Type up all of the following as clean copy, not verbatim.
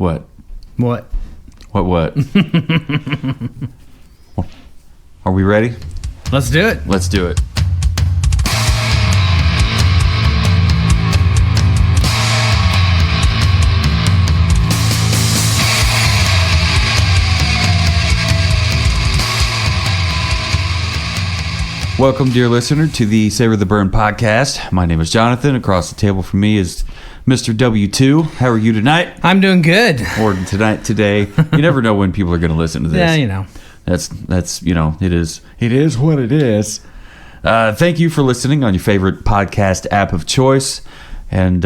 What? What? What? Are we ready? Let's do it. Let's do it. Welcome, dear listener, to the Savor the Burn podcast. My name is Jonathan. Across the table from me is Mr. W2. How are you tonight? I'm doing good. Or today. You never know when people are going to listen to this. Yeah, you know. That's it is what it is. Thank you for listening on your favorite podcast app of choice, and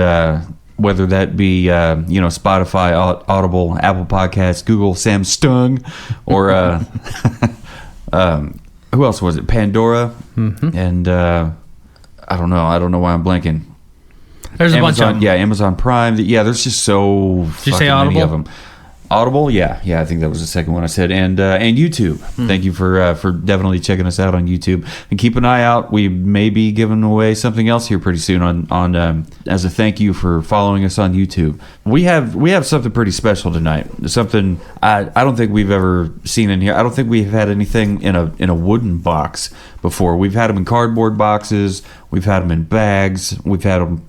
whether that be Spotify, Audible, Apple Podcasts, Google, Samsung, or who else was it? Pandora, and I don't know why I'm blanking. There's a bunch of them. Yeah, Amazon Prime. Yeah, there's just so Did you say Audible? many of them. Audible, yeah, I think that was the second one I said, and YouTube. Thank you for definitely checking us out on YouTube, and keep an eye out. We may be giving away something else here pretty soon on as a thank you for following us on YouTube. We have something pretty special tonight. Something I don't think we've ever seen in here. I don't think we've had anything in a wooden box before. We've had them in cardboard boxes. We've had them in bags. We've had them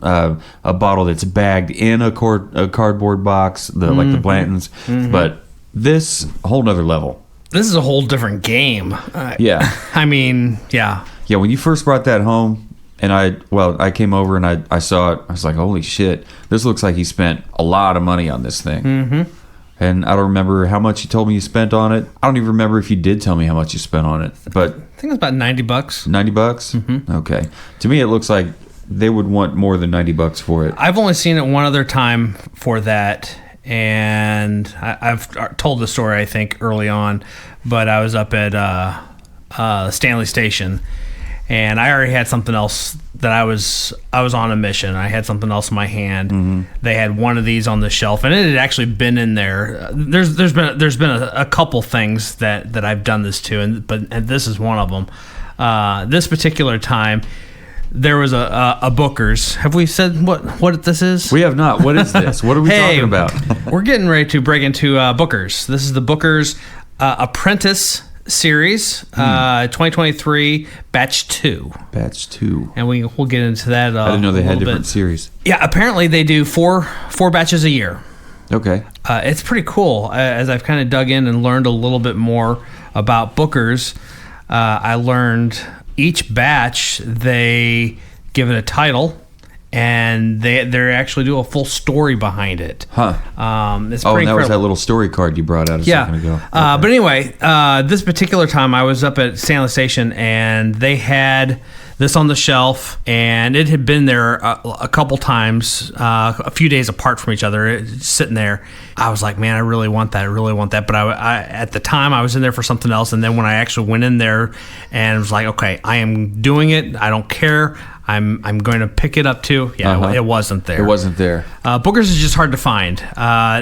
a bottle that's bagged in a cardboard box, like the Blantons. But this whole nother level. This is a whole different game. Yeah. I mean, yeah. Yeah, when you first brought that home, and I came over and I saw it, I was like, holy shit, this looks like he spent a lot of money on this thing. Mm-hmm. And I don't remember how much you told me you spent on it. I don't even remember if you did tell me how much you spent on it. But I think it was about $90. $90? Mm-hmm. Okay. To me, it looks like they would want more than $90 for it. I've only seen it one other time for that, and I've told the story, I think, early on, but I was up at Stanley Station, and I already had something else that I was on a mission. I had something else in my hand. Mm-hmm. They had one of these on the shelf, and it had actually been in there. There's been a couple things that I've done this to, but this is one of them. This particular time, there was a Booker's. Have we said what this is? We have not. What is this? What are we talking about? We're getting ready to break into Booker's. This is the Booker's Apprentice Series, 2023 Batch 2. Batch 2. And we'll get into that. I didn't know they had different series. Yeah, apparently they do four batches a year. Okay. It's pretty cool. As I've kind of dug in and learned a little bit more about Booker's, I learned each batch they give it a title, and they actually do a full story behind it. Huh. It's pretty that was that little story card you brought out a second ago. Okay. But anyway, this particular time I was up at Stanley Station, and they had this on the shelf, and it had been there a couple times, a few days apart from each other, sitting there. I was like, man, I really want that. But I at the time, I was in there for something else, and then when I actually went in there and was like, okay, I am doing it. I don't care. I'm going to pick it up too. Yeah, It wasn't there. It wasn't there. Booker's is just hard to find.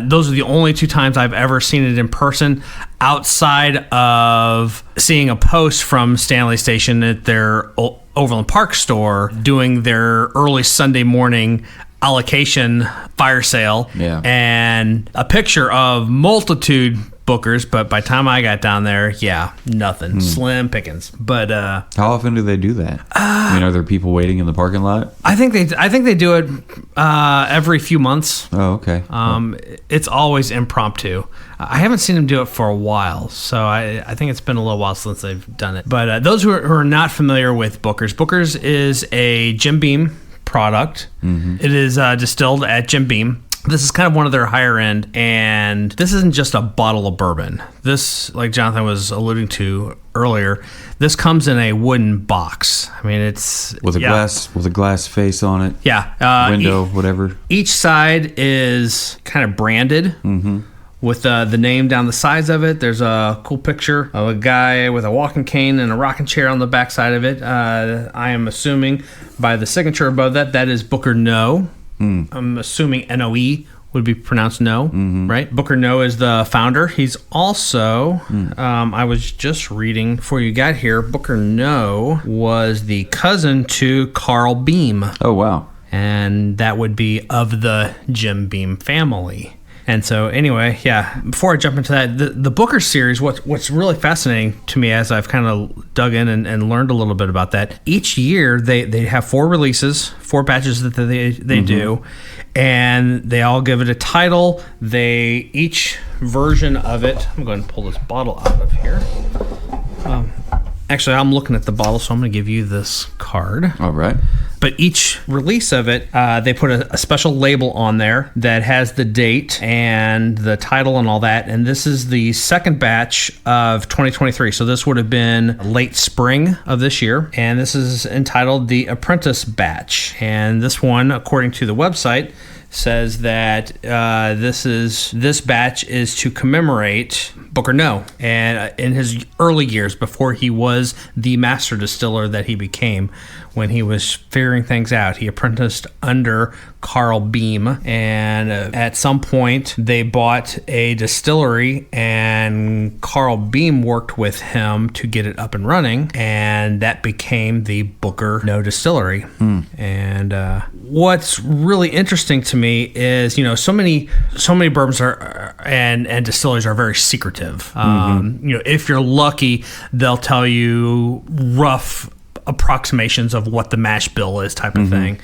Those are the only two times I've ever seen it in person, outside of seeing a post from Stanley Station at their Overland Park store doing their early Sunday morning allocation fire sale, and a picture of multitude Booker's, but by the time I got down there, nothing. Slim pickings. But how often do they do that? Are there people waiting in the parking lot? I think they do it every few months. Oh, okay. It's always impromptu. I haven't seen them do it for a while, so I think it's been a little while since they've done it. But those who are not familiar with Booker's is a Jim Beam product. Mm-hmm. It is distilled at Jim Beam. This is kind of one of their higher end, and this isn't just a bottle of bourbon. This, like Jonathan was alluding to earlier, this comes in a wooden box. I mean, it's with a glass face on it. Yeah, window, whatever. Each side is kind of branded with the name down the sides of it. There's a cool picture of a guy with a walking cane and a rocking chair on the back side of it. I am assuming by the signature above that is Booker No. I'm assuming N-O-E would be pronounced No, right? Booker No is the founder. He's also, I was just reading before you got here, Booker No was the cousin to Carl Beam. Oh, wow. And that would be of the Jim Beam family. And so anyway, yeah, before I jump into that, the Booker series, what's really fascinating to me as I've kind of dug in and learned a little bit about that, each year they have 4 releases, 4 batches that they do, and they all give it a title. Each version of it, I'm going to pull this bottle out of here. Actually, I'm looking at the bottle, so I'm going to give you this card. All right. But each release of it, they put a special label on there that has the date and the title and all that. And this is the second batch of 2023. So this would have been late spring of this year. And this is entitled the Apprentice Batch. And this one, according to the website, says that this batch is to commemorate Booker No, and in his early years before he was the master distiller that he became, when he was figuring things out. He apprenticed under Carl Beam, and at some point they bought a distillery, and Carl Beam worked with him to get it up and running, and that became the Booker No Distillery. And what's really interesting to me is, so many bourbons are and distilleries are very secretive. If you're lucky, they'll tell you rough approximations of what the mash bill is, type of thing.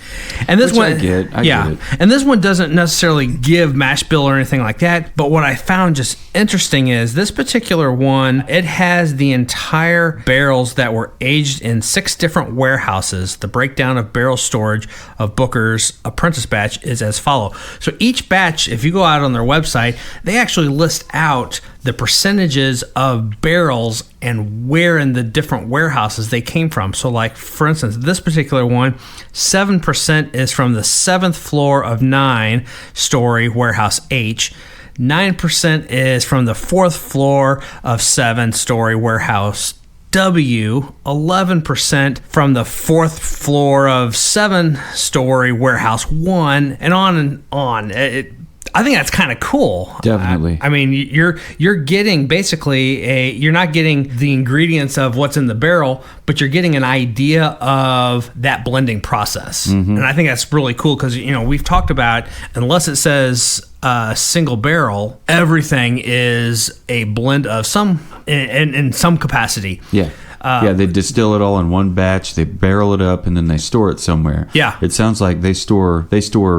And this one, I get it. And this one doesn't necessarily give mash bill or anything like that. But what I found just interesting is this particular one, it has the entire barrels that were aged in 6 different warehouses. The breakdown of barrel storage of Booker's Apprentice Batch is as follow. So each batch, if you go out on their website, they actually list out the percentages of barrels and where in the different warehouses they came from. So like, for instance, this particular one, 7% is from the 7th floor of 9-story warehouse H. 9% is from the 4th floor of 7-story warehouse W. 11% from the 4th floor of 7-story warehouse 1, and on and on. I think that's kind of cool. Definitely. I mean, you're getting basically you're not getting the ingredients of what's in the barrel, but you're getting an idea of that blending process. And I think that's really cool because, we've talked about, unless it says single barrel, everything is a blend of some in some capacity. Yeah. They distill it all in one batch, they barrel it up, and then they store it somewhere. Yeah. It sounds like they store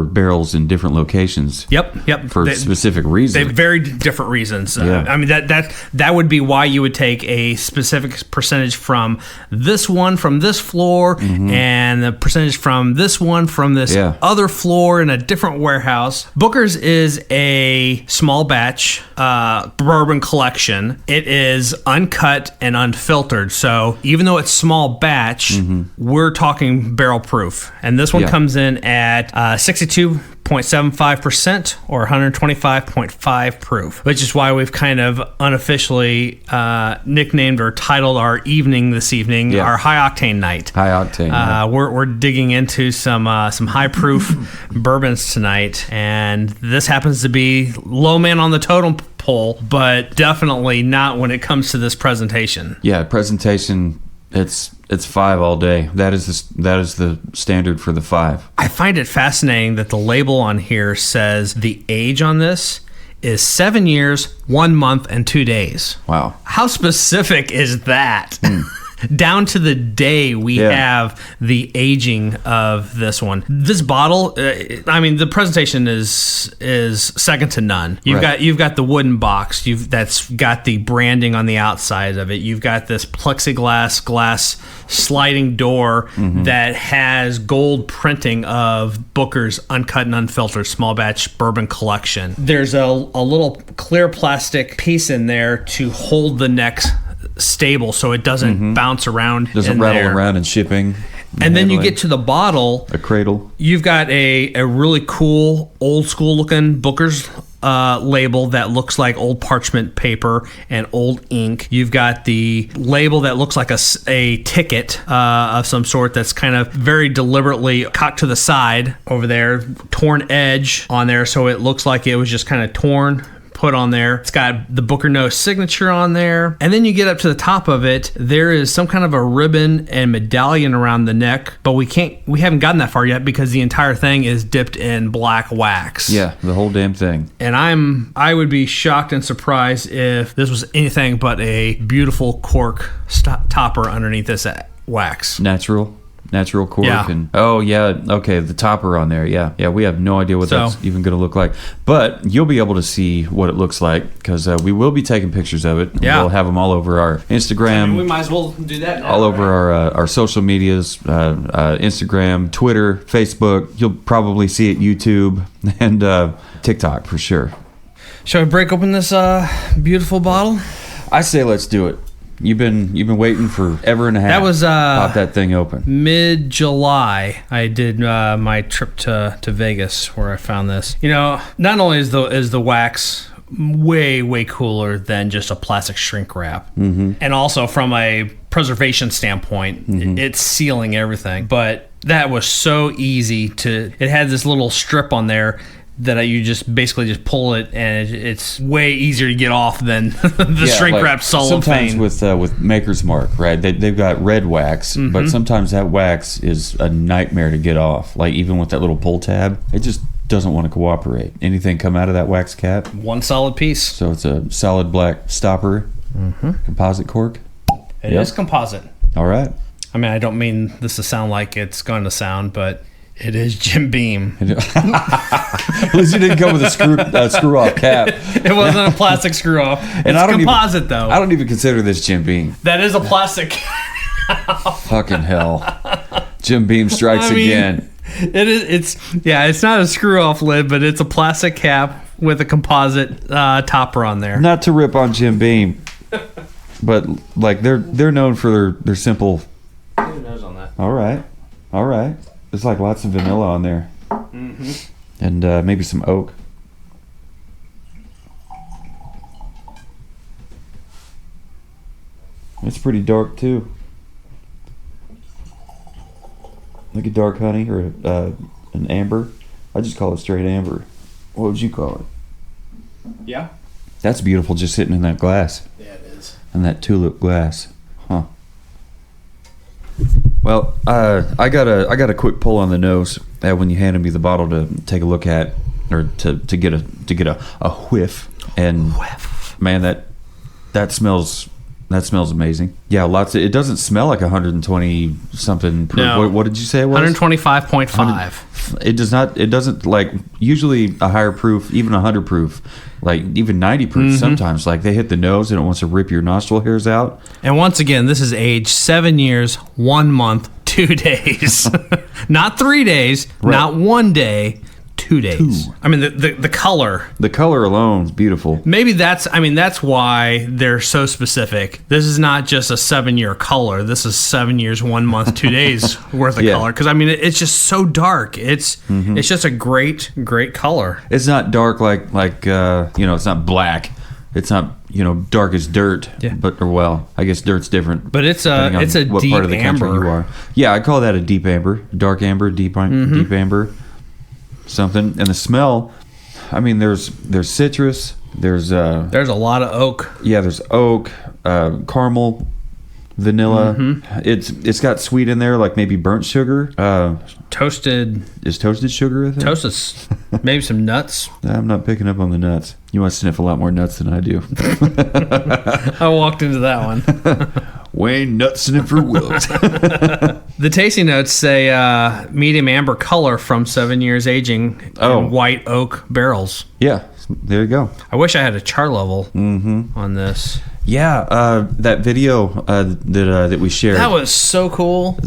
barrels in different locations. Yep. For specific reasons. They have very different reasons. Yeah. I mean, that would be why you would take a specific percentage from this one from this floor, and the percentage from this one from this other floor in a different warehouse. Booker's is a small batch bourbon collection. It is uncut and unfiltered. So even though it's small batch, we're talking barrel proof. And this one comes in at 62.75% or 125.5 proof, which is why we've kind of unofficially nicknamed or titled our evening this evening our high octane night. High octane. We're digging into some high proof bourbons tonight, and this happens to be low man on the totem pole, but definitely not when it comes to this presentation. Yeah, presentation. It's 5 all day. That is the standard for the 5. I find it fascinating that the label on here says the age on this is 7 years, 1 month, and 2 days. Wow. How specific is that? Down to the day we have the aging of this one. This bottle, the presentation is second to none. You've got the wooden box. That's got the branding on the outside of it. You've got this plexiglass glass sliding door that has gold printing of Booker's Uncut and Unfiltered Small Batch Bourbon Collection. There's a little clear plastic piece in there to hold the neck stable so it doesn't bounce around, doesn't rattle around in shipping. And then you get to the bottle, a cradle. You've got a really cool old school looking Booker's label that looks like old parchment paper and old ink. You've got the label that looks like a ticket of some sort that's kind of very deliberately cocked to the side over there, torn edge on there, so it looks like it was just kind of torn, put on there. It's got the Booker Note signature on there. And then you get up to the top of it, there is some kind of a ribbon and medallion around the neck, but we haven't gotten that far yet because the entire thing is dipped in black wax. Yeah, the whole damn thing. And I would be shocked and surprised if this was anything but a beautiful cork topper underneath this wax. Natural cork. Yeah. And the topper on there. Yeah, we have no idea what that's even going to look like, but you'll be able to see what it looks like because we will be taking pictures of it. Yeah, we'll have them all over our Instagram. We might as well do that now, all over our social medias, Instagram, Twitter, Facebook. You'll probably see it YouTube and TikTok for sure. Shall we break open this beautiful bottle? I say let's do it. You've been waiting for ever and a half. That was pop that thing open. Mid-July. I did my trip to Vegas where I found this. Not only is the wax way cooler than just a plastic shrink wrap, and also from a preservation standpoint, it's sealing everything. But that was so easy to. It had this little strip on there that you just basically just pull it, and it's way easier to get off than the shrink wrap cellophane. Sometimes with Maker's Mark, right? They've got red wax, but sometimes that wax is a nightmare to get off. Like even with that little pull tab, it just doesn't want to cooperate. Anything come out of that wax cap? One solid piece. So it's a solid black stopper, composite cork. It is composite. All right. I mean, I don't mean this to sound like it's going to sound, but it is Jim Beam. At least you didn't come with a screw off cap. It wasn't a plastic screw off. It's composite though. I don't even consider this Jim Beam. That is a plastic. Fucking hell. Jim Beam strikes again. It is. It's not a screw off lid, but it's a plastic cap with a composite topper on there. Not to rip on Jim Beam, but like they're known for their simple. Who knows on that? All right. There's like lots of vanilla on there. And maybe some oak. It's pretty dark too. Like a dark honey or an amber. I just call it straight amber. What would you call it? Yeah. That's beautiful just sitting in that glass. Yeah, it is. In that tulip glass. Huh. Well, I got a quick pull on the nose when you handed me the bottle to take a look at, or to get a whiff, and man, that smells amazing. Yeah, it doesn't smell like 120 something proof. No. What did you say it was? 125.5. It doesn't like usually a higher proof, even 100 proof, like even 90 proof sometimes, like they hit the nose and it wants to rip your nostril hairs out. And once again, this is aged 7 years, 1 month, 2 days. Not 3 days, not 1 day, 2 days. I mean, the color. The color alone is beautiful. Maybe that's why they're so specific. This is not just a 7-year color. This is 7 years, 1 month, 2 days worth of color. Because I mean, it's just so dark. It's just a great color. It's not dark like it's not black. It's not dark as dirt. Yeah. I guess dirt's different. But it's a what deep part of the country amber. you are. Yeah, I call that a deep amber, dark amber, deep amber. Something. And the smell, I mean, there's citrus, there's a lot of oak. Yeah, there's oak, caramel, vanilla. It's got sweet in there, like maybe burnt sugar. Toasted. Is toasted sugar with it? Toasted. Maybe some nuts. I'm not picking up on the nuts. You want to sniff a lot more nuts than I do. I walked into that one. Wayne Nut Sniffer Wilkes. The tasting notes say medium amber color from 7 years aging in white oak barrels. Yeah, there you go. I wish I had a char level on this. Yeah, that video that we shared. That was so cool.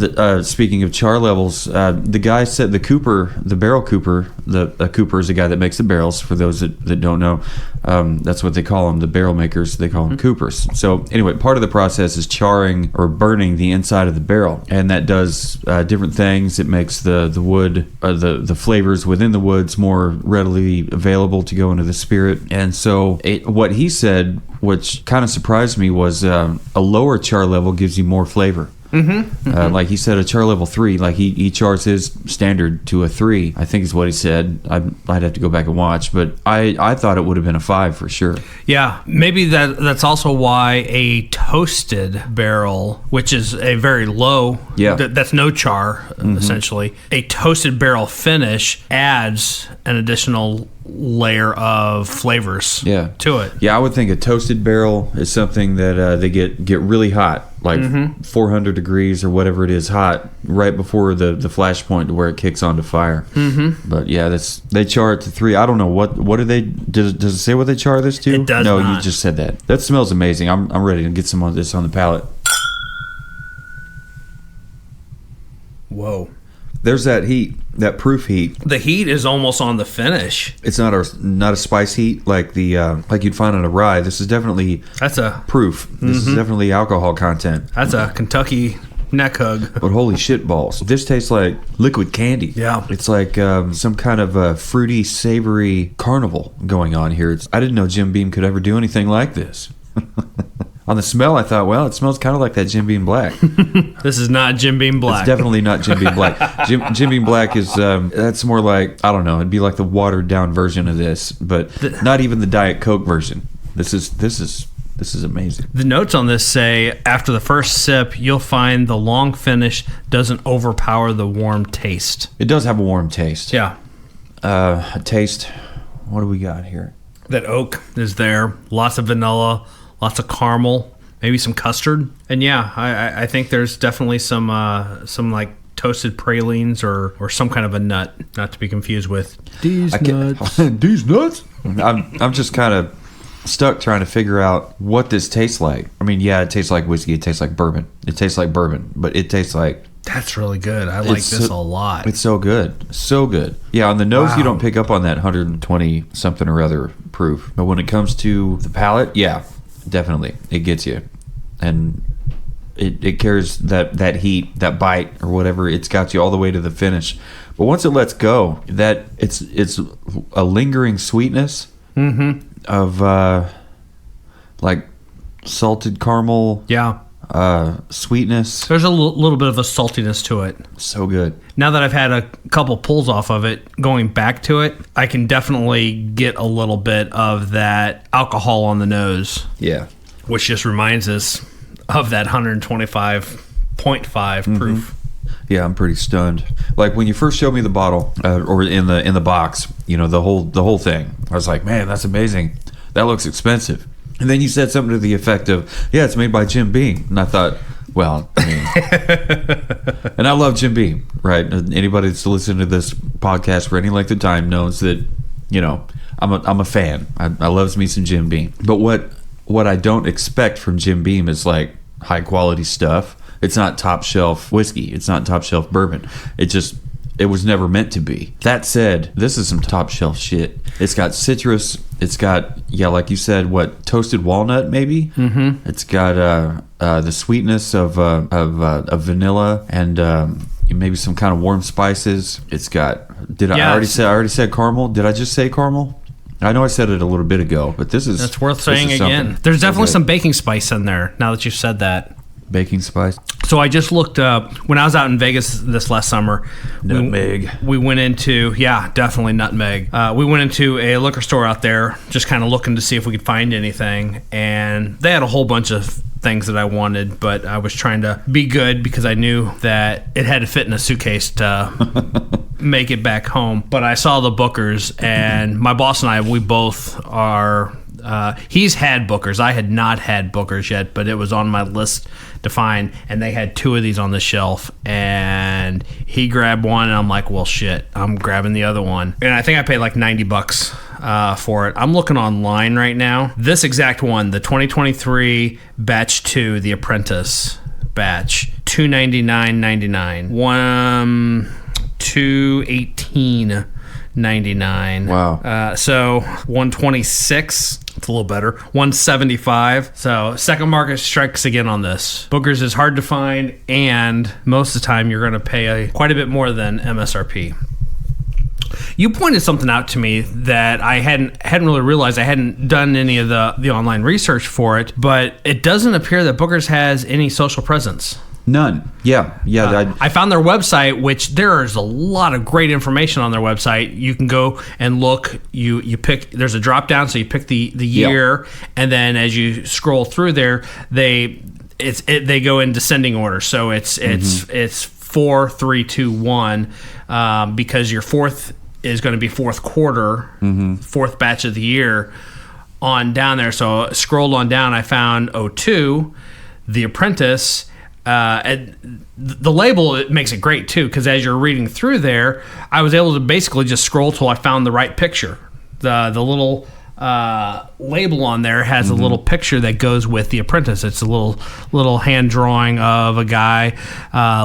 Speaking of char levels, the guy said the barrel cooper, a cooper is a guy that makes the barrels, for those that don't know. That's what they call them, the barrel makers. They call them coopers. So anyway, part of the process is charring or burning the inside of the barrel. And that does different things. It makes the wood, the flavors within the woods more readily available to go into the spirit. And so what he said, which kind of surprised me, was a lower char level gives you more flavor. Like he said, a char level 3. Like he chars his standard to a 3. I think is what he said. I'd have to go back and watch, but I thought it would have been a 5 for sure. Yeah, maybe that's also why a toasted barrel, which is a very low, that's no char, essentially. A toasted barrel finish adds an additional layer of flavors to it. Yeah, I would think a toasted barrel is something that they get really hot, like 400 degrees or whatever it is hot, right before the flash point to where it kicks onto fire. But yeah, they char it to 3. I don't know what do they does it say what they char this to? It does no, not. You just said that. That smells amazing. I'm ready to get some of this on the palate. Whoa. There's that heat, that proof heat. The heat is almost on the finish. It's not a spice heat like the like you'd find on a rye. This is definitely proof. This is definitely alcohol content. That's a Kentucky neck hug. But holy shit balls, this tastes like liquid candy. Yeah, it's like some kind of fruity, savory carnival going on here. I didn't know Jim Beam could ever do anything like this. On the smell, I thought, well, it smells kind of like that Jim Beam Black. This is not Jim Beam Black. It's definitely not Jim Beam Black. Jim Beam Black is, that's more like, I don't know, it'd be like the watered down version of this, but not even the Diet Coke version. This is amazing. The notes on this say, after the first sip, you'll find the long finish doesn't overpower the warm taste. It does have a warm taste. Yeah. A taste, what do we got here? That oak is there. Lots of vanilla. Lots of caramel, maybe some custard, and yeah, I think there's definitely some like toasted pralines or some kind of a nut, not to be confused with these nuts. These nuts. I'm just kind of stuck trying to figure out what this tastes like. I mean, yeah, it tastes like whiskey. It tastes like bourbon. But it tastes like. That's really good. I like this a lot. It's so good. So good. Yeah, on the nose, you don't pick up on that 120 something or other proof, but when it comes to the palate, yeah. Definitely, it gets you, and it carries that heat, that bite, or whatever. It's got you all the way to the finish. But once it lets go, that it's a lingering sweetness of like salted caramel. Yeah. Sweetness. There's a little bit of a saltiness to it. So good. Now that I've had a couple pulls off of it, going back to it, I can definitely get a little bit of that alcohol on the nose. Yeah. Which just reminds us of that 125.5 proof. Yeah, I'm pretty stunned. Like when you first showed me the bottle, or in the box, the whole thing, I was like, man, that's amazing. That looks expensive. And then you said something to the effect of, yeah, it's made by Jim Beam. And I thought, well, I mean, and I love Jim Beam, right? Anybody that's listened to this podcast for any length of time knows that, I'm a fan. I love me some Jim Beam. But what I don't expect from Jim Beam is like high quality stuff. It's not top shelf whiskey. It's not top shelf bourbon. It was never meant to be. That said, this is some top shelf shit. It's got citrus. It's got, like you said, toasted walnut maybe. It's got the sweetness of vanilla and maybe some kind of warm spices. It's got. I already said caramel? Did I just say caramel? I know I said it a little bit ago, but this is. That's worth saying again. There's definitely some baking spice in there. Now that you've said that. Baking spice. So I just looked up when I was out in Vegas this last summer. Nutmeg. We went into definitely nutmeg. We went into a liquor store out there, just kind of looking to see if we could find anything, and they had a whole bunch of things that I wanted, but I was trying to be good because I knew that it had to fit in a suitcase to make it back home. But I saw the Bookers, and my boss and I, we both are. He's had Bookers. I had not had Bookers yet, but it was on my list to find, and they had 2 of these on the shelf, and he grabbed one, and I'm like, well, shit, I'm grabbing the other one. And I think I paid like $90 for it. I'm looking online right now. This exact one, the 2023 batch 2, the Apprentice batch, $299.99. $218.99. Wow. So $126. It's a little better. $175. So second market strikes again on this. Booker's is hard to find, and most of the time you're going to pay quite a bit more than MSRP. You pointed something out to me that I hadn't really realized. I hadn't done any of the online research for it, but it doesn't appear that Booker's has any social presence. None. Yeah. I found their website, which there is a lot of great information on their website. You can go and look. You pick. There's a drop down, so you pick the year, and then as you scroll through there, they go in descending order. So it's 4, 3, 2, 1, because your fourth is going to be fourth quarter, fourth batch of the year, on down there. So scrolled on down, I found 02, The Apprentice. And the label, it makes it great too, because as you're reading through there, I was able to basically just scroll till I found the right picture. The little label on there has a little picture that goes with The Apprentice. It's a little hand drawing of a guy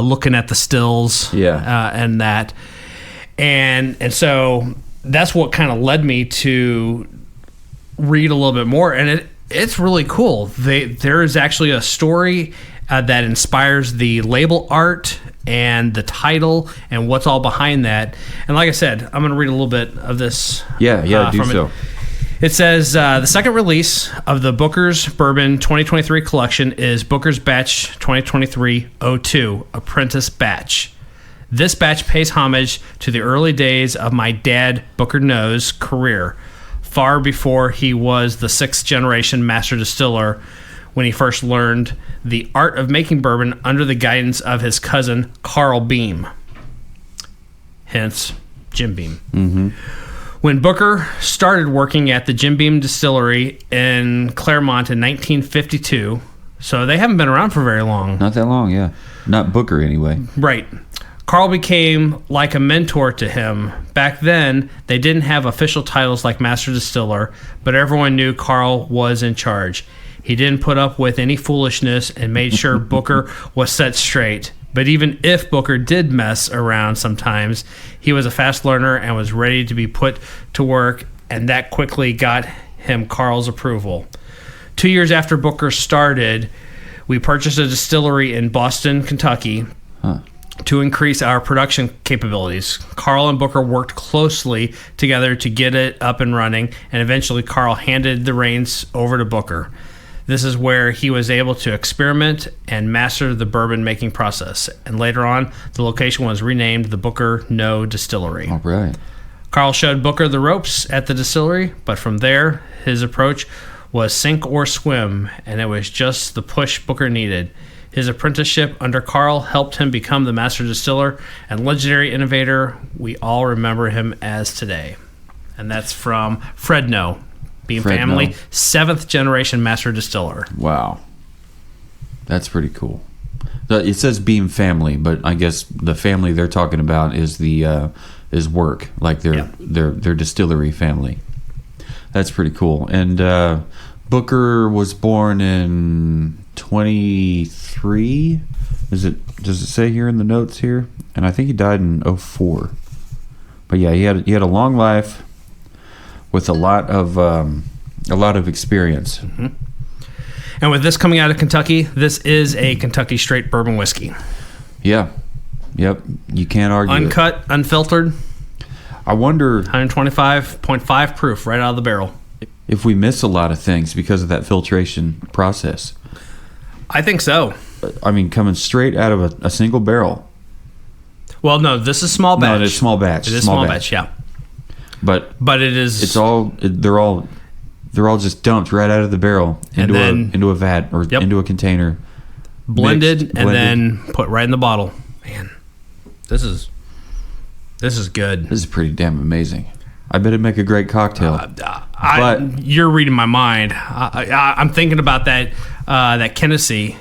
looking at the stills, and that, and so that's what kind of led me to read a little bit more, and it's really cool. There is actually a story that inspires the label art and the title and what's all behind that. And like I said, I'm going to read a little bit of this. Yeah, do so. It says, the second release of the Booker's Bourbon 2023 collection is Booker's Batch 2023-02, Apprentice Batch. This batch pays homage to the early days of my dad, Booker No's career, far before he was the sixth-generation master distiller, when he first learned the art of making bourbon under the guidance of his cousin, Carl Beam. Hence, Jim Beam. Mm-hmm. When Booker started working at the Jim Beam Distillery in Claremont in 1952, so they haven't been around for very long. Not that long, yeah. Not Booker, anyway. Right. Carl became like a mentor to him. Back then, they didn't have official titles like Master Distiller, but everyone knew Carl was in charge. He didn't put up with any foolishness and made sure Booker was set straight. But even if Booker did mess around sometimes, he was a fast learner and was ready to be put to work, and that quickly got him Carl's approval. 2 years after Booker started, we purchased a distillery in Boston, Kentucky, to increase our production capabilities. Carl and Booker worked closely together to get it up and running, and eventually Carl handed the reins over to Booker. This is where he was able to experiment and master the bourbon making process. And later on, the location was renamed the Booker No Distillery. All right. Carl showed Booker the ropes at the distillery, but from there, his approach was sink or swim, and it was just the push Booker needed. His apprenticeship under Carl helped him become the master distiller and legendary innovator we all remember him as today. And that's from Fred No. Beam family, 7th generation master distiller. Wow. That's pretty cool. It says Beam family, but I guess the family they're talking about is the is work, like their distillery family. That's pretty cool. And Booker was born in 23. Does it say here in the notes here? And I think he died in 04. But yeah, he had a long life with a lot of experience. Mm-hmm. And with this coming out of Kentucky, this is a Kentucky Straight Bourbon Whiskey. Yeah. Yep. You can't argue. Uncut, unfiltered. I wonder 125.5 proof right out of the barrel. If we miss a lot of things because of that filtration process. I think so. I mean, coming straight out of a single barrel. Well, no, this is small batch. No, it's small batch. It is small batch, yeah. But it is. It's all. They're all just dumped right out of the barrel into a vat or into a container, blended, and then put right in the bottle. Man, this is good. This is pretty damn amazing. I bet it'd make a great cocktail. But you're reading my mind. I'm thinking about that Tennessee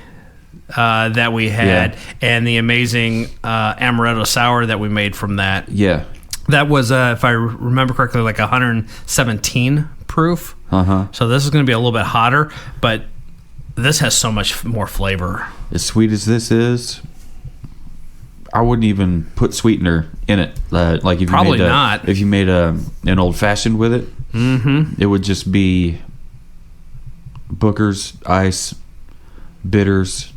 that we had, and the amazing amaretto sour that we made from that. Yeah. That was, if I remember correctly, like 117 proof. Uh-huh. So this is going to be a little bit hotter, but this has so much more flavor. As sweet as this is, I wouldn't even put sweetener in it. Like if Probably you made not. If you made an old fashioned with it, it would just be Booker's ice, bitters,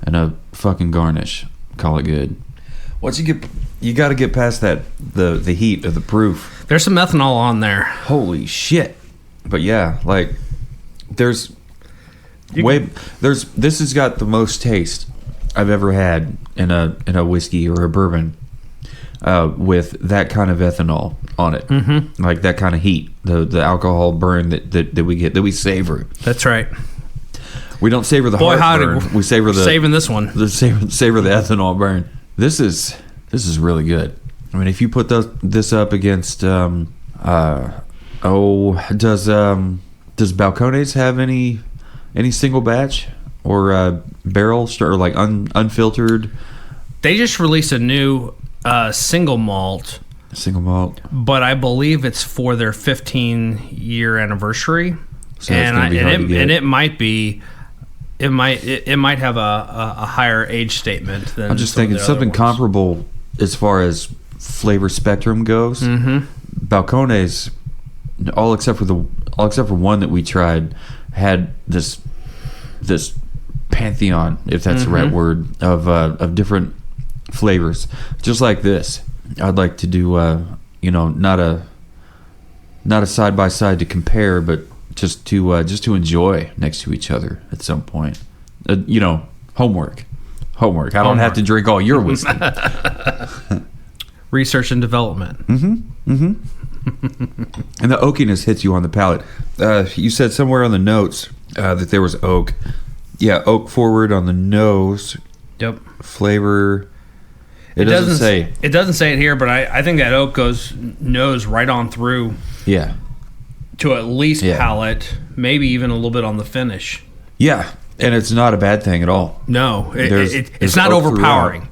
and a fucking garnish. Call it good. Once you got to get past that the heat of the proof. There's some ethanol on there. Holy shit! But yeah, like this has got the most taste I've ever had in a whiskey or a bourbon with that kind of ethanol on it, like that kind of heat, the alcohol burn that we get, that we savor. That's right. We don't savor the heartburn. We savor saving this one. Savor the ethanol burn. This is really good. I mean, if you put this up against does Balcones have any single batch or barrel or like unfiltered? They just released a new single malt. Single malt. But I believe it's for their 15-year anniversary. So it might be. It might have a higher age statement than. I'm just thinking something comparable as far as flavor spectrum goes. Balcones, all except for one that we tried, had this pantheon, if that's the right word, of different flavors. Just like this, I'd like to do not a side by side to compare, but just to enjoy next to each other at some point. Homework. I don't have to drink all your whiskey. Research and development. And the oakiness hits you on the palate. You said somewhere on the notes that there was oak. Yeah, oak forward on the nose. Yep. Flavor. It doesn't say. It doesn't say it here, but I think that oak nose right on through. Yeah. To at least palate, maybe even a little bit on the finish. Yeah, and it's not a bad thing at all. No, it's not overpowering.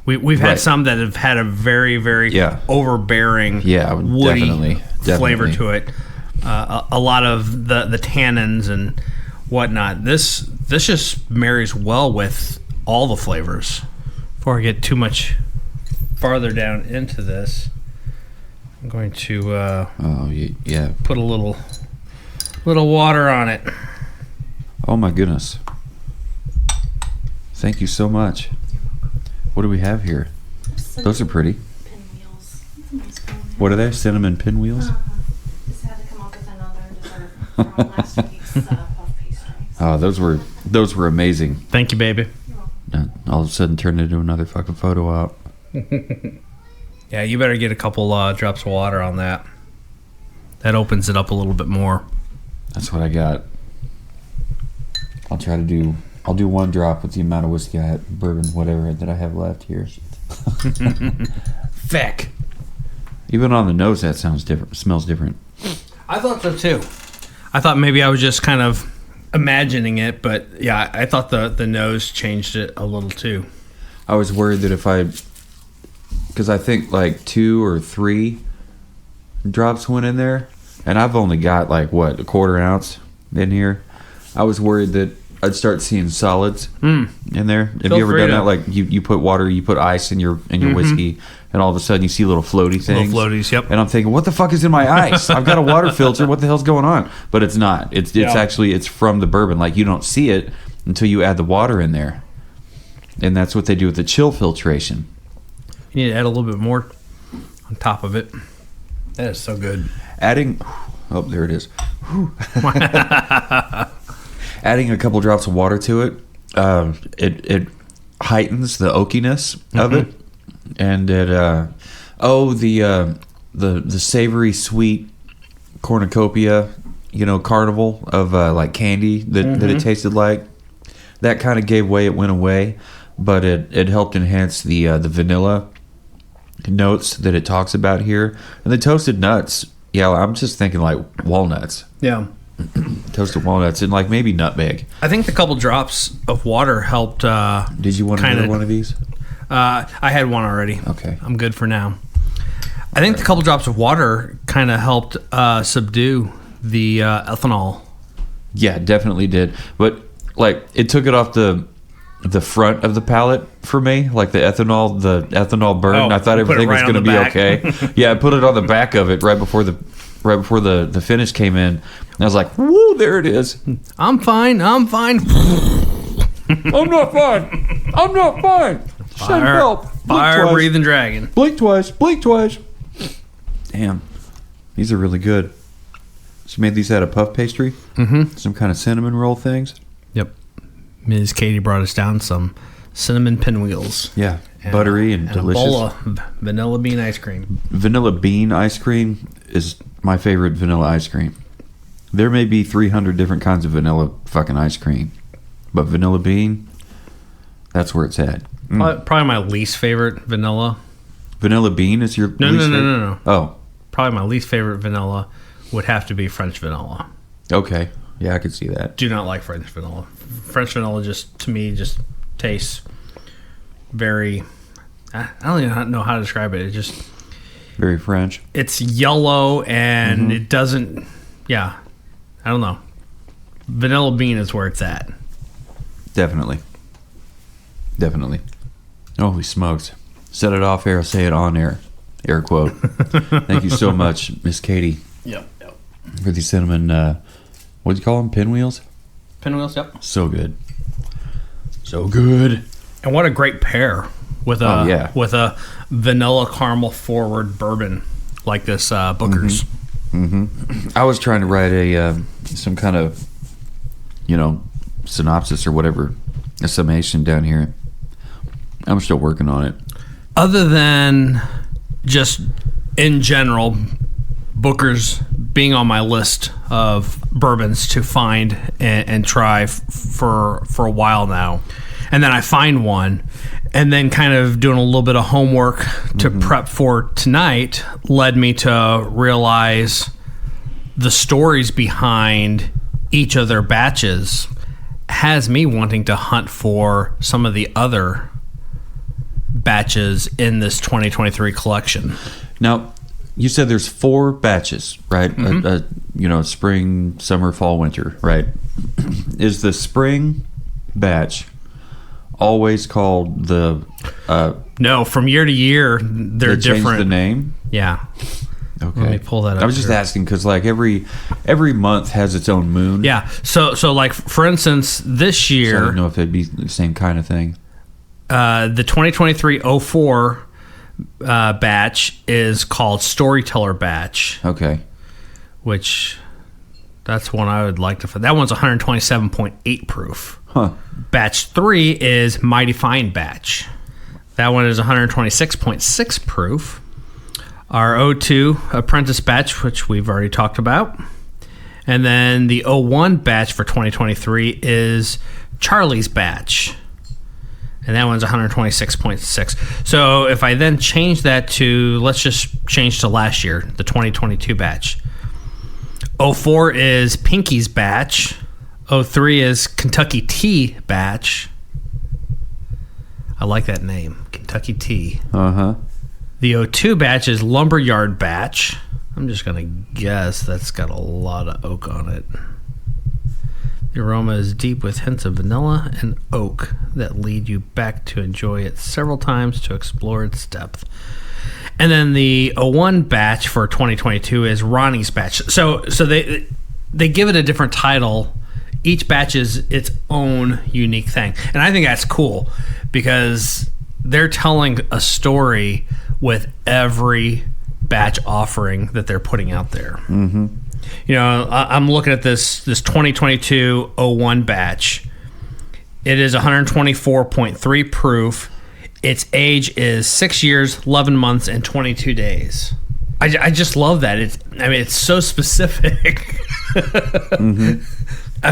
We've had some that have had a very, very overbearing, woody flavor to it. A lot of the tannins and whatnot. This just marries well with all the flavors. Before I get too much farther down into this, I'm going to put a little water on it. Oh my goodness! Thank you so much. What do we have here? Those are pretty. Pinwheels. What are they? Cinnamon pinwheels? Just had to come up with another dessert from last week's puff pastries. Oh, those were amazing. Thank you, baby. All of a sudden turned into another fucking photo op. Yeah, you better get a couple drops of water on that. That opens it up a little bit more. That's what I got. I'll do one drop with the amount of whiskey bourbon, whatever that I have left here. Feck. Even on the nose, that sounds different. Smells different. I thought so too. I thought maybe I was just kind of imagining it, but yeah, I thought the nose changed it a little too. I was worried that because I think like 2 or 3 drops went in there, and I've only got like a quarter ounce in here. I was worried that I'd start seeing solids in there. Have you ever done that? Like you put water, you put ice in your whiskey, and all of a sudden you see little floaty things. Little floaties, yep. And I'm thinking, what the fuck is in my ice? I've got a water filter. What the hell's going on? But it's not. It's actually it's from the bourbon. Like you don't see it until you add the water in there, and that's what they do with the chill filtration. You need to add a little bit more on top of it. That is so good. There it is. Adding a couple drops of water to it, it heightens the oakiness of it, and the savory sweet cornucopia, carnival of like candy that it tasted like. That kind of gave way. It went away, but it helped enhance the vanilla notes that it talks about here, and the toasted nuts. Yeah, I'm just thinking like walnuts. Yeah. Toasted walnuts and like maybe nutmeg. I think the couple drops of water helped. Did you want another one of these? I had one already. Okay. I'm good for now. I think the couple drops of water kind of helped subdue the ethanol. Yeah, definitely did. But like it took it off the front of the palate for me, like the ethanol burn. I thought everything was going to be okay. Yeah, I put it on the back of it right before the finish came in. And I was like, woo, there it is. I'm fine. I'm not fine. Send help. Fire breathing dragon. Blink twice. Damn. These are really good. She made these out of puff pastry. Some kind of cinnamon roll things. Yep. Ms. Katie brought us down some cinnamon pinwheels. Yeah, buttery and delicious. A bowl of vanilla bean ice cream. Vanilla bean ice cream is my favorite vanilla ice cream. There may be 300 different kinds of vanilla fucking ice cream, but vanilla bean, that's where it's at. Probably my least favorite vanilla. Vanilla bean is your least favorite? No. Oh. Probably my least favorite vanilla would have to be French vanilla. Okay. Yeah, I could see that. Do not like French vanilla. French vanilla to me tastes very... I don't even know how to describe it. It just... Very French. It's yellow and it doesn't... Yeah. I don't know. Vanilla bean is where it's at. Definitely. Holy smokes. Set it off air, say it on air. Air quote. Thank you so much, Miss Katie. Yep. For these cinnamon, what do you call them? Pinwheels? Pinwheels, yep. So good. And what a great pair with a vanilla caramel forward bourbon like this Booker's. I was trying to write some kind of, synopsis or whatever, a summation down here. I'm still working on it. Other than just in general, Booker's being on my list of bourbons to find and try for a while now, and then I find one, and then kind of doing a little bit of homework to prep for tonight led me to realize the stories behind each of their batches has me wanting to hunt for some of the other batches in this 2023 collection. Now, you said there's 4 batches, right? Spring, summer, fall, winter, right? Is the spring batch always called the... No, from year to year, they're different. Change the name? Yeah. Okay. Let me pull that up. I was just asking because, like, every month has its own moon. Yeah. So like, for instance, this year... So I don't know if it'd be the same kind of thing. The 2023-04 batch is called Storyteller Batch. Okay. Which, that's one I would like to find. That one's 127.8 proof. Huh. Batch 3 is Mighty Fine Batch. That one is 126.6 proof. Our 02 Apprentice Batch, which we've already talked about. And then the 01 batch for 2023 is Charlie's Batch. And that one's 126.6. So if I then change that to, let's just change to last year, the 2022 batch. 04 is Pinky's Batch. 03 is Kentucky Tea Batch. I like that name, Kentucky Tea. Uh-huh. The 02 batch is Lumberyard Batch. I'm just going to guess that's got a lot of oak on it. The aroma is deep with hints of vanilla and oak that lead you back to enjoy it several times to explore its depth. And then the 01 batch for 2022 is Ronnie's Batch. So they give it a different title. Each batch is its own unique thing. And I think that's cool because they're telling a story with every batch offering that they're putting out there. Mm-hmm. I'm looking at this 2022-01 batch. It is 124.3 proof. Its age is 6 years, 11 months, and 22 days. I just love that. It's so specific. Mm-hmm.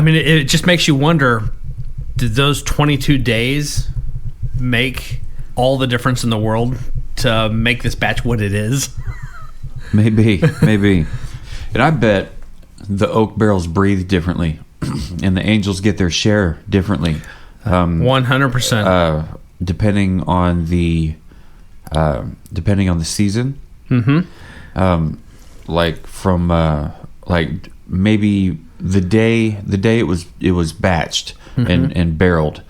It just makes you wonder, did those 22 days make all the difference in the world to make this batch what it is? Maybe. And I bet the oak barrels breathe differently, and the angels get their share differently. 100%. Depending on the season. Mm-hmm. Maybe the day it was batched and barreled,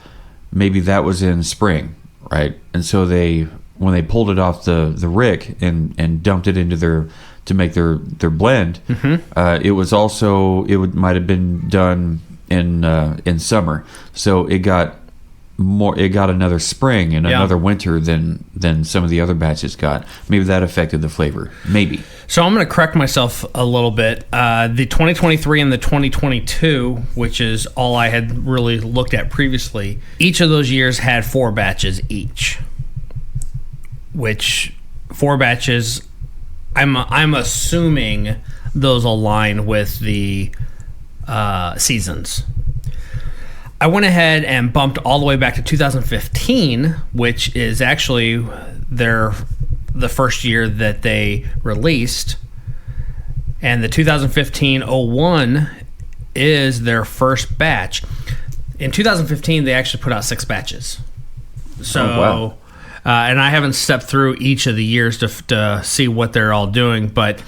maybe that was in spring, right? And so when they pulled it off the rick and dumped it into to make their blend, it might have been done in summer, so it got more. It got another spring and Yeah. another winter than some of the other batches got. Maybe that affected the flavor. Maybe. So I'm going to correct myself a little bit. The 2023 and the 2022, which is all I had really looked at previously, each of those years had 4 batches each. Which 4 batches, I'm assuming those align with the seasons. I went ahead and bumped all the way back to 2015, which is actually the first year that they released. And the 2015-01 is their first batch. In 2015, they actually put out 6 batches. So, wow. And I haven't stepped through each of the years to see what they're all doing, but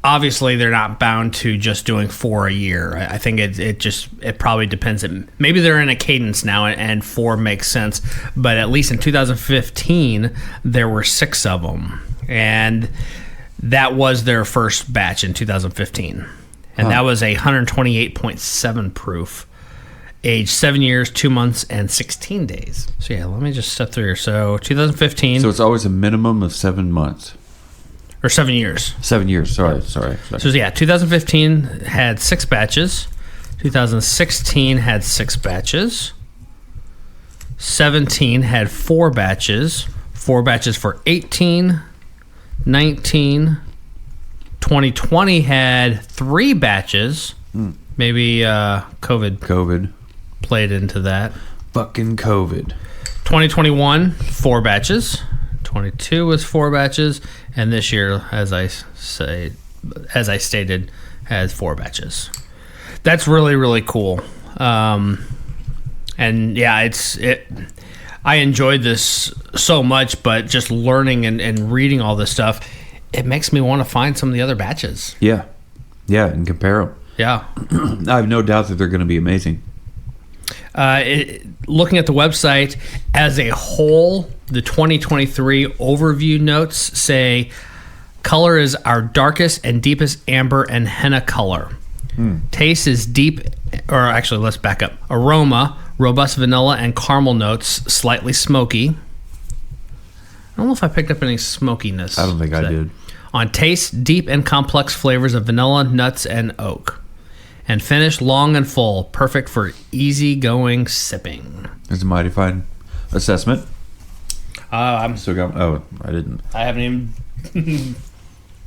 obviously they're not bound to just doing 4 a year. I think it probably depends. Maybe they're in a cadence now and 4 makes sense, but at least in 2015 there were 6 of them, and that was their first batch in 2015, and that was a 128.7 proof, aged 7 years, 2 months, and 16 days. So yeah, let me just step through here. So 2015, So it's always a minimum of 7 months. or 7 years. 7 years. Sorry. So yeah, 2015 had 6 batches. 2016 had 6 batches. 17 had 4 batches. 4 batches for 18, 19. 2020 had 3 batches. Maybe COVID played into that. Fucking COVID. 2021, 4 batches. 22 was 4 batches, and this year, as I stated, has 4 batches. That's really, really cool. And yeah, I enjoyed this so much, but just learning and reading all this stuff, it makes me want to find some of the other batches. Yeah, and compare them. Yeah. I have no doubt that they're going to be amazing. Looking at the website as a whole, the 2023 overview notes say color is our darkest and deepest amber and henna color. Taste is deep, or actually let's back up. Aroma, robust vanilla and caramel notes, slightly smoky. I don't know if I picked up any smokiness. I don't think I did. On taste, deep and complex flavors of vanilla, nuts, and oak. And finish long and full, perfect for easygoing sipping. It's a mighty fine assessment. I'm Still got. Oh, I didn't. I haven't even.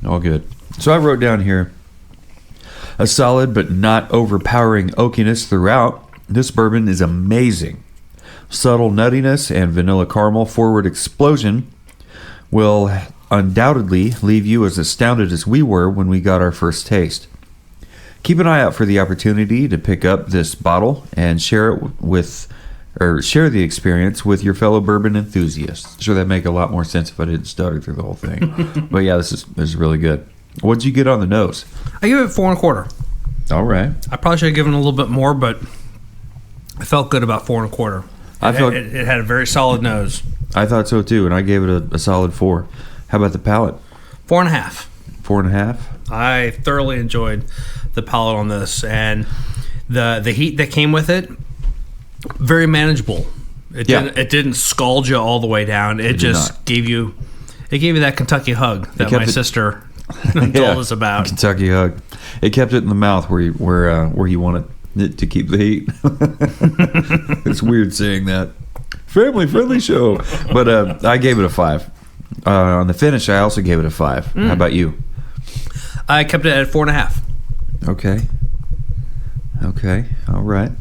All good. So I wrote down here a solid but not overpowering oakiness throughout. This bourbon is amazing. Subtle nuttiness and vanilla caramel forward explosion will undoubtedly leave you as astounded as we were when we got our first taste. Keep an eye out for the opportunity to pick up this bottle and share the experience with your fellow bourbon enthusiasts. Sure, that'd make a lot more sense if I didn't stutter through the whole thing. But yeah, this is really good. What'd you get on the nose? I give it 4 1/4. All right. I probably should have given a little bit more, but I felt good about 4 1/4. It had a very solid nose. I thought so too, and I gave it a solid 4. How about the palate? 4 1/2. 4.5. I thoroughly enjoyed the palate on this, and the heat that came with it, very manageable. It didn't scald you all the way down. It just gave you that Kentucky hug that my sister told us about. Kentucky hug. It kept it in the mouth where you want it to keep the heat. It's weird saying that. Family friendly show, but I gave it a 5. On the finish, I also gave it a 5. How about you? I kept it at 4 1/2. Okay. All right.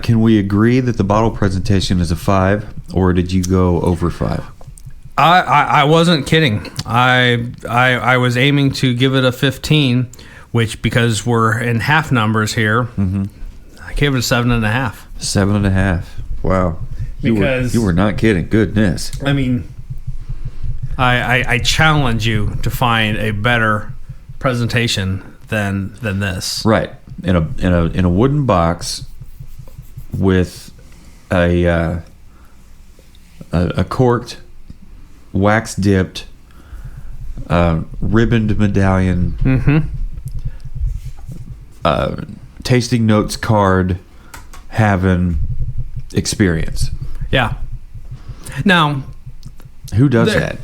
Can we agree that the bottle presentation is a 5, or did you go over 5? I wasn't kidding. I was aiming to give it a 15, which, because we're in half numbers here, I gave it a 7.5. 7.5. Wow. You were not kidding. Goodness. I mean, I challenge you to find a better presentation than this. Right. In a wooden box with a corked, wax dipped, ribboned medallion, tasting notes card, having experience. Yeah. Now, Who does that?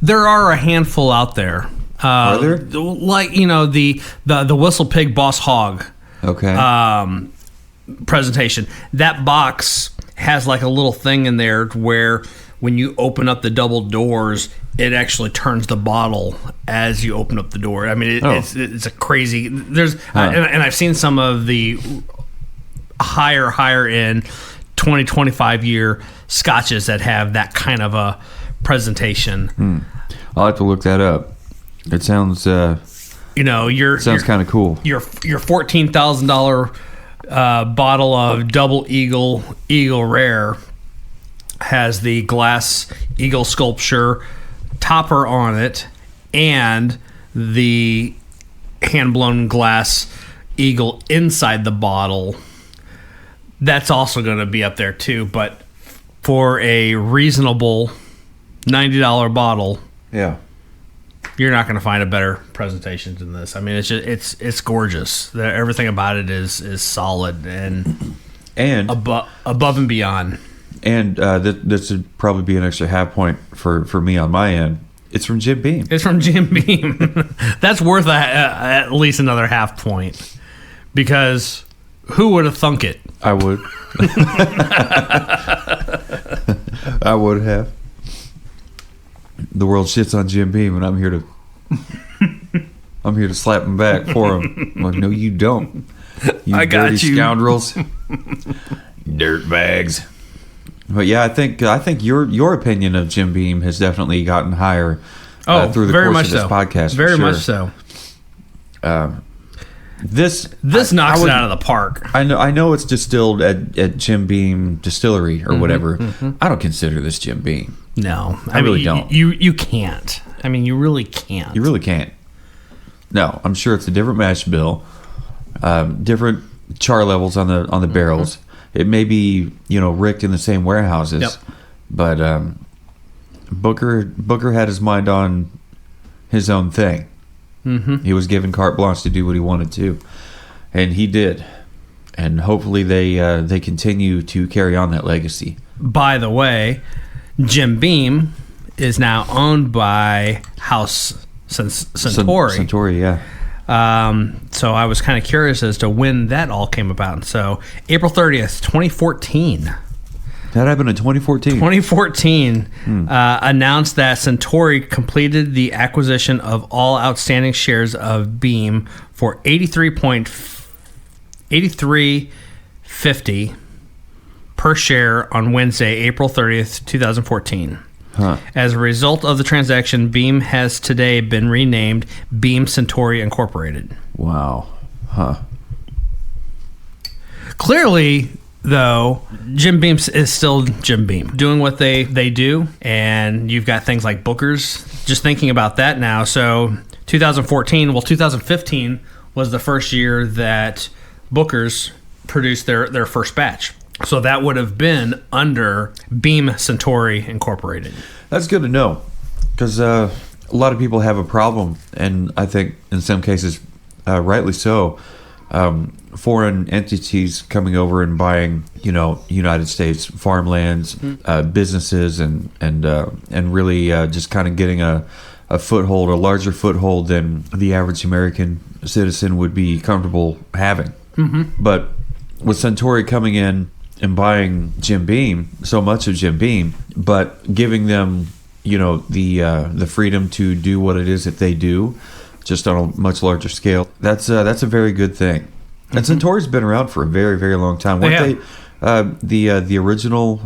there are a handful out there. Are there? Like, the Whistle Pig Boss Hog Okay. presentation. That box has like a little thing in there where when you open up the double doors, it actually turns the bottle as you open up the door. I mean, it's a crazy. There's and I've seen some of the higher end 20, 25 year scotches that have that kind of a presentation. I'll have to look that up. It sounds sounds kind of cool. Your $14,000 bottle of Double Eagle Rare has the glass eagle sculpture topper on it and the hand-blown glass eagle inside the bottle. That's also going to be up there too, but for a reasonable $90 bottle, Yeah. you're not going to find a better presentation than this. I mean, it's gorgeous. Everything about it is solid and above and beyond. And this would probably be an extra half point for me on my end. It's from Jim Beam. It's from Jim Beam. That's worth at least another half point, because who would have thunk it? I would. I would have. The world shits on Jim Beam, and I'm here to slap him back for him. I'm like, no, you don't. You I got dirty you. scoundrels, dirt bags. But yeah, I think your opinion of Jim Beam has definitely gotten higher through the very course much of this so. podcast. Very for sure. much so. This knocks it out of the park. I know it's distilled at Jim Beam Distillery or whatever. I don't consider this Jim Beam. No, I really don't. You can't. I mean, you really can't. You really can't. No, I'm sure it's a different mash bill, different char levels on the barrels. It may be rigged in the same warehouses, Yep. but Booker had his mind on his own thing. He was given carte blanche to do what he wanted to, and he did. And hopefully they continue to carry on that legacy. By the way, Jim Beam is now owned by House Centauri. Centauri, yeah. So I was kind of curious as to when that all came about. So April 30th, 2014. That happened in 2014. 2014 announced that Centauri completed the acquisition of all outstanding shares of Beam for $83.50 per share on Wednesday, April 30th, 2014. As a result of the transaction, Beam has today been renamed Beam Centauri Incorporated. Wow. Huh. Clearly, though, Jim Beam is still Jim Beam, doing what they do, and you've got things like Booker's. Just thinking about that now. So 2015 was the first year that Booker's produced their first batch. So that would have been under Beam Centauri Incorporated. That's good to know, because a lot of people have a problem, and I think in some cases, rightly so, foreign entities coming over and buying, United States farmlands, businesses, and really just kind of getting a foothold, a larger foothold than the average American citizen would be comfortable having. But with Centauri coming in and buying Jim Beam, so much of Jim Beam, but giving them, the freedom to do what it is that they do, just on a much larger scale. That's a very good thing. And Centauri's been around for a very, very long time. Weren't they the original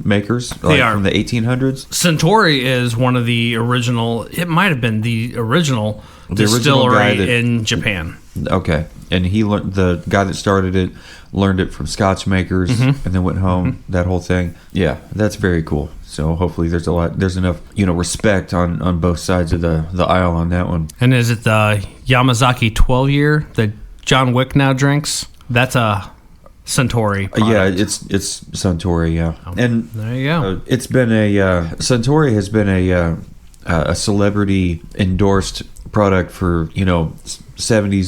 makers, from the 1800s? Centauri is one of the original. It might have been the original distillery in Japan. Okay, and the guy that started it learned it from Scotch makers, and then went home. That whole thing. Yeah, that's very cool. So hopefully there's enough respect on both sides of the aisle on that one. And is it the Yamazaki 12 year that John Wick now drinks? That's a Centauri product. Yeah, it's Centauri. Yeah, and there you go. It's been Centauri has been a celebrity endorsed product for 70s,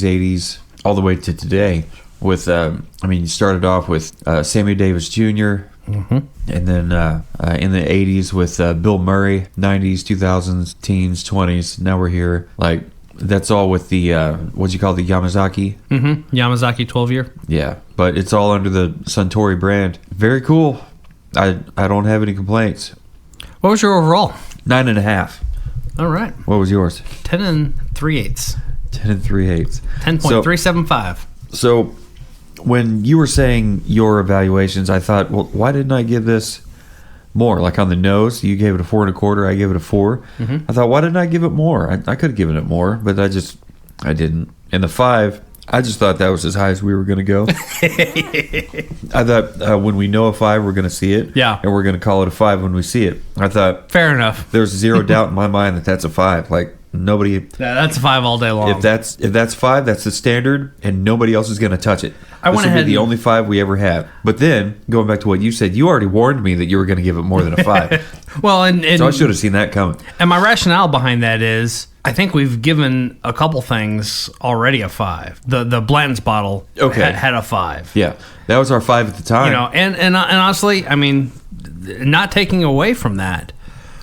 80s, all the way to today. With you started off with Sammy Davis Jr. And then in the 80s with Bill Murray, 90s, 2000s, teens, 20s. Now we're here. Like, that's all with the, what'd you call it, the Yamazaki? Mm-hmm. Yamazaki 12-year. Yeah, but it's all under the Suntory brand. Very cool. I don't have any complaints. What was your overall? 9.5. All right. What was yours? 10 3/8. 10 3/8. 10.375. So when you were saying your evaluations, I thought, well, why didn't I give this more? Like on the nose, you gave it a 4 1/4. I gave it a 4. I thought, why didn't I give it more? I could have given it more, but I didn't. And the 5, I just thought that was as high as we were going to go. I thought when we know a 5, we're going to see it. Yeah. And we're going to call it a 5 when we see it. I thought, fair enough. there's zero doubt in my mind that that's a 5. Like, nobody. Yeah, that's a 5 all day long. If that's 5, that's the standard, and nobody else is going to touch it. This will be the only 5 we ever have. But then, going back to what you said, you already warned me that you were going to give it more than a 5. Well, and so I should have seen that coming. And my rationale behind that is, I think we've given a couple things already a 5. The Blanton's bottle had a 5. Yeah, that was our 5 at the time. You know, and honestly, I mean, not taking away from that.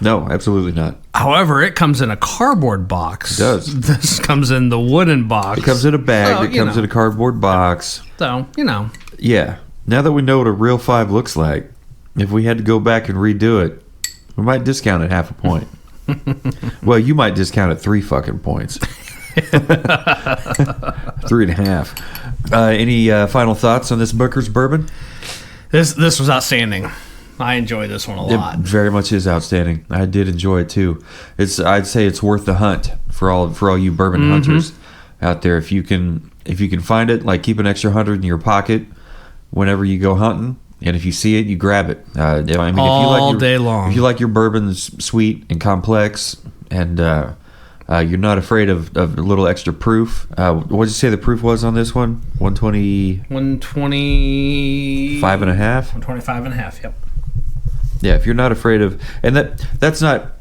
No, absolutely not. However, it comes in a cardboard box. It does. This comes in the wooden box. It comes in a bag. It comes in a cardboard box. So, you know. Yeah. Now that we know what a real 5 looks like, if we had to go back and redo it, we might discount it half a point. Well, you might discount it 3 fucking points. 3.5. Any final thoughts on this Booker's bourbon? This was outstanding. I enjoy this one a lot. It very much is outstanding. I did enjoy it too. I'd say it's worth the hunt for all you bourbon hunters out there. If you can find it, like, keep an extra 100 in your pocket whenever you go hunting. And if you see it, you grab it. I mean, all day long. If you like your bourbons sweet and complex, and you're not afraid of a little extra proof. What did you say the proof was on this one? 120. 125 and a half. 125 and a half. Yep. Yeah, if you're not afraid of, and that's not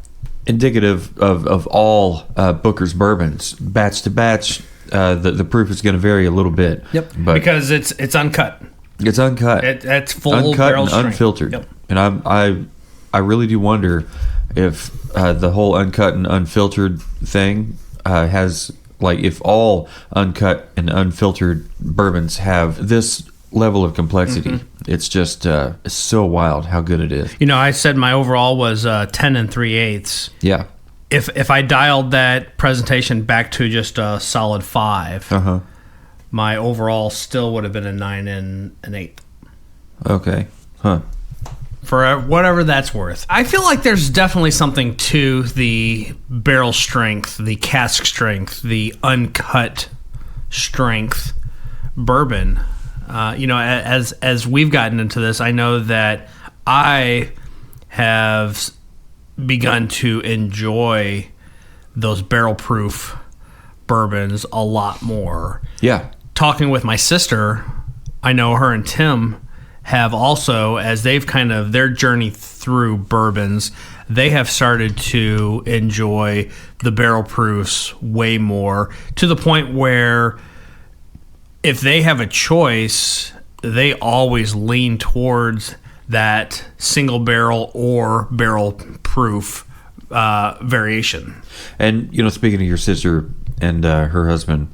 indicative of all Booker's bourbons. Batch to batch, the proof is going to vary a little bit. Yep. But because it's uncut. It's uncut. It's full uncut barrel and strength. unfiltered. Yep. And I really do wonder if the whole uncut and unfiltered thing has, like, if all uncut and unfiltered bourbons have this level of complexity. It's just it's so wild how good it is. You know, I said my overall was 10 3/8. Yeah. If I dialed that presentation back to just a solid 5, my overall still would have been a 9 and an 8. Okay. Huh. For whatever that's worth. I feel like there's definitely something to the barrel strength, the cask strength, the uncut strength bourbon. You know, as we've gotten into this, I know that I have begun to enjoy those barrel proof bourbons a lot more. Yeah. Talking with my sister, I know her and Tim have also, as they've kind of their journey through bourbons, they have started to enjoy the barrel proofs way more, to the point where if they have a choice, they always lean towards that single barrel or barrel proof variation. And, you know, speaking of your sister and her husband,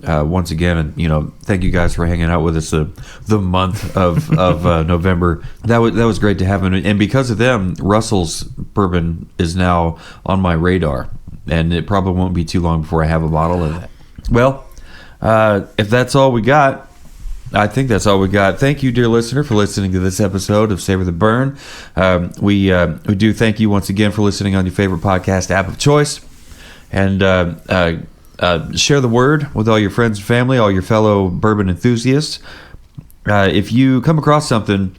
once again, and, you know, thank you guys for hanging out with us the month of November. That was great to have them. And because of them, Russell's bourbon is now on my radar, and it probably won't be too long before I have a bottle of that. Well, if that's all we got, I think that's all we got. Thank you, dear listener, for listening to this episode of Savor the Burn. We do thank you once again for listening on your favorite podcast app of choice. And share the word with all your friends and family, all your fellow bourbon enthusiasts. If you come across something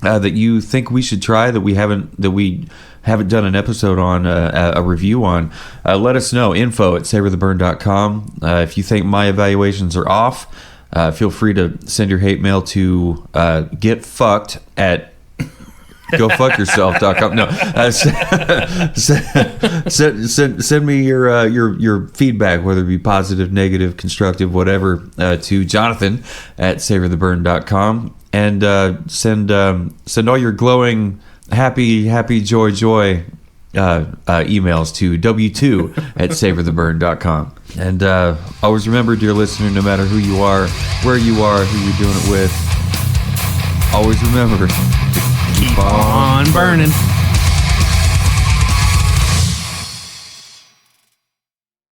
that you think we should try that we haven't done an episode on, a review on, let us know. info@savortheburn.com. If you think my evaluations are off, feel free to send your hate mail to getfucked@gofuckyourself.com. No, send me your feedback, whether it be positive, negative, constructive, whatever, to Jonathan@savortheburn.com. and send all your glowing, happy, joy emails to w2@savortheburn.com. And always remember, dear listener, no matter who you are, where you are, who you're doing it with, always remember to keep on burning.